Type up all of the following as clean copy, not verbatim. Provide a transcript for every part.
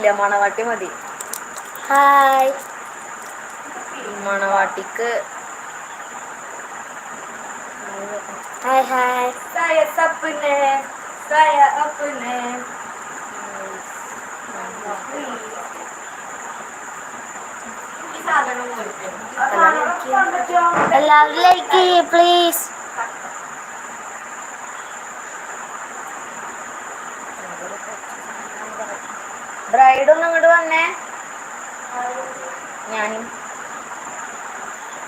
ഇല്ല, മണവാട്ടി മതി. ഹായ് മണവാട്ടിക്ക് ഹായ് ഹായ്. saya apne എല്ലാവരും ലൈക്ക് ചെയ്യേ പ്ലീസ്. ബ്രൈഡ് ഒന്ന് ഇങ്ങോട്ട് വന്നേ. ഞാനും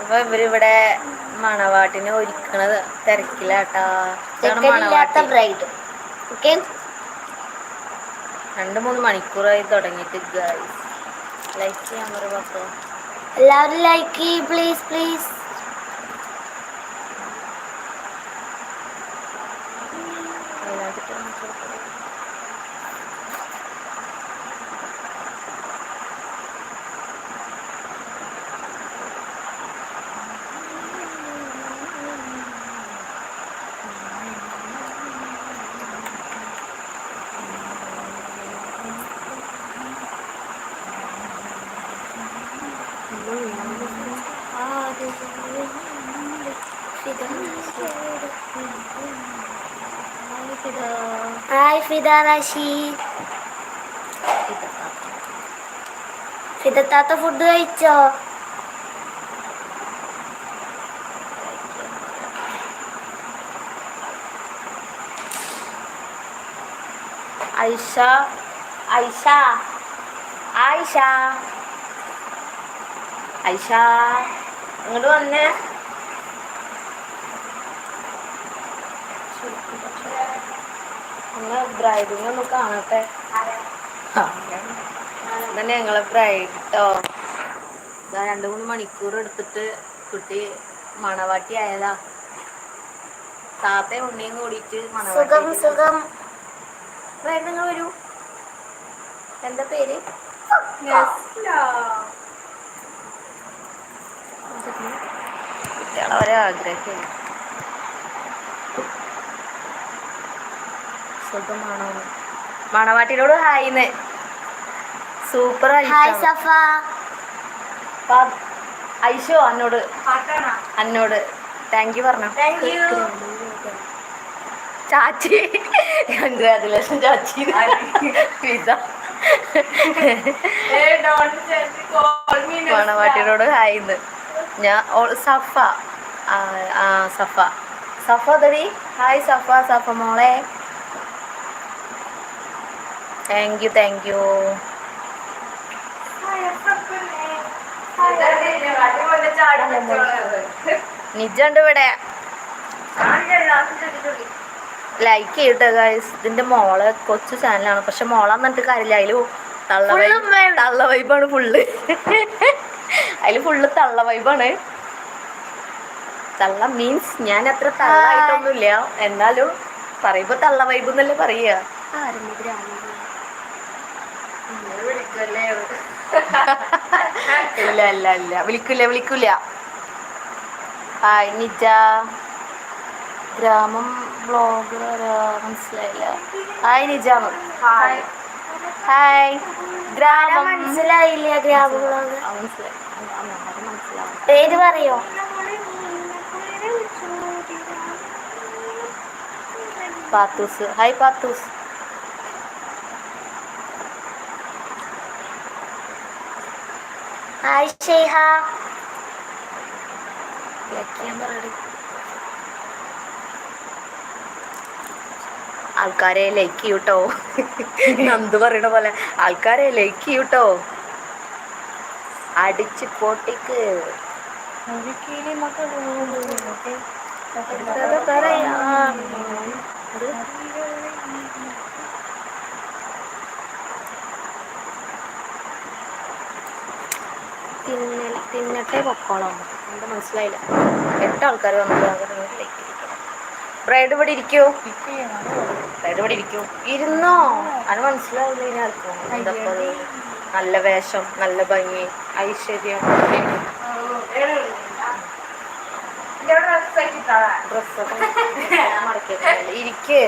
ഇപ്പൊ ഇവരിവിടെ മണവാട്ടിനെ ഒരുക്കണത് തിരക്കിലാട്ടാ. ചെക്കനില്ലാത്ത ബ്രൈഡ്. ഓക്കെ, 2-3 മണിക്കൂറായി തുടങ്ങിയിട്ട്. ഗൈസ് ലൈക്ക് ചെയ്യാൻ പറ പപ്പോ. എല്ലാവരും ലൈക്ക് ചെയ്യ് please please. Hi Fida Rasheed. ഫിദത്താത്ത ഫുഡ് കഴിച്ചോ? ഐഷ ഐഷ ആയിഷ ഐഷ ഇങ്ങോട്ട് വന്നേ. ഒന്ന് ബ്രൈഡിനെ ഒന്ന് കാണട്ടെ. ഇതന്നെ ഞങ്ങളെ ബ്രൈഡ് കേട്ടോ. 2-3 മണിക്കൂർ എടുത്തിട്ട് കുട്ടി മണവാട്ടി ആയതാ. താത്തയും ഉണ്ണിയും കൂടിയിട്ട് സുഖം സുഖം. ബ്രൈഡ് നിങ്ങൾ വരൂ. എന്താ പേര്? കുട്ടികളെ ഒരേ ആഗ്രഹം. സുഖമാണോ? മണവാട്ടിനോട് ഹായിന്ന്. സൂപ്പർ ഹായ് സഫ. ഐശോ അന്നോട് താങ്ക് യു പറഞ്ഞു. ചാച്ചി കൺഗ്രാജുലേഷൻ ചാച്ചി. മണവാട്ടിനോട് ഹായിന്ന്. ഞാൻ സഫ സഫ സഫ തടി. ഹായ് സഫ. സഫ മോളെ താങ്ക് യു. നിജണ്ട് ഇവിടെ. ലൈക്ക് ചെയ്യട്ടെ ഗൈസ്. ഇതിന്റെ മോളെ കൊച്ചു ചാനലാണ്, പക്ഷെ മോളാന്ന് പറഞ്ഞിട്ട് കാര്യമില്ല. അതിൽ തള്ള വൈബാണ് ഫുള്ള്. അതിൽ ഫുള്ള് തള്ള വൈബാണ്. തള്ള മീൻസ് ഞാൻ അത്ര തള്ളായിട്ടൊന്നുമില്ല, എന്നാലും പറയുമ്പോ തള്ള വൈബ് എന്നല്ലേ പറയുക. ഇല്ല വിളിക്കൂല. ഹായ് നിജ. ഗ്രാമം ബ്ലോഗർ മനസ്സിലായില്ല. ഹായ് നിജാമ. ഹായ് ഗ്രാമം മനസ്സിലായില്ല. ഗ്രാമ ബ്ലോഗർ മനസ്സിലായി. പേര് പറയോ? പാത്തൂസ്. ഹായ് പാത്തൂസ്. ഹായ് ഷെയ്ഹ. ആൾക്കാരെ ലൈക്ക് ചെയ്യൂട്ടോ. നന്ദു പറയണ പോലെ ആൾക്കാരെ ലൈക്ക് ചെയ്യൂട്ടോ. അടിച്ച് പൊട്ടിക്ക്. തിന്നട്ടെ പൊക്കോളം. എന്താ മനസ്സിലായില്ല. 8 ആൾക്കാർ വന്നത്. ബ്രൈഡ് ഇവിടെ ഇരിക്കൂ. ഇരുന്നോ? അത് മനസ്സിലാവില്ല. ഇനി ആർക്കും എന്താ നല്ല വേഷം, നല്ല ഭംഗി, ഐശ്വര്യം. ഡ്രസ്സൊക്കെ ഇരിക്കേ.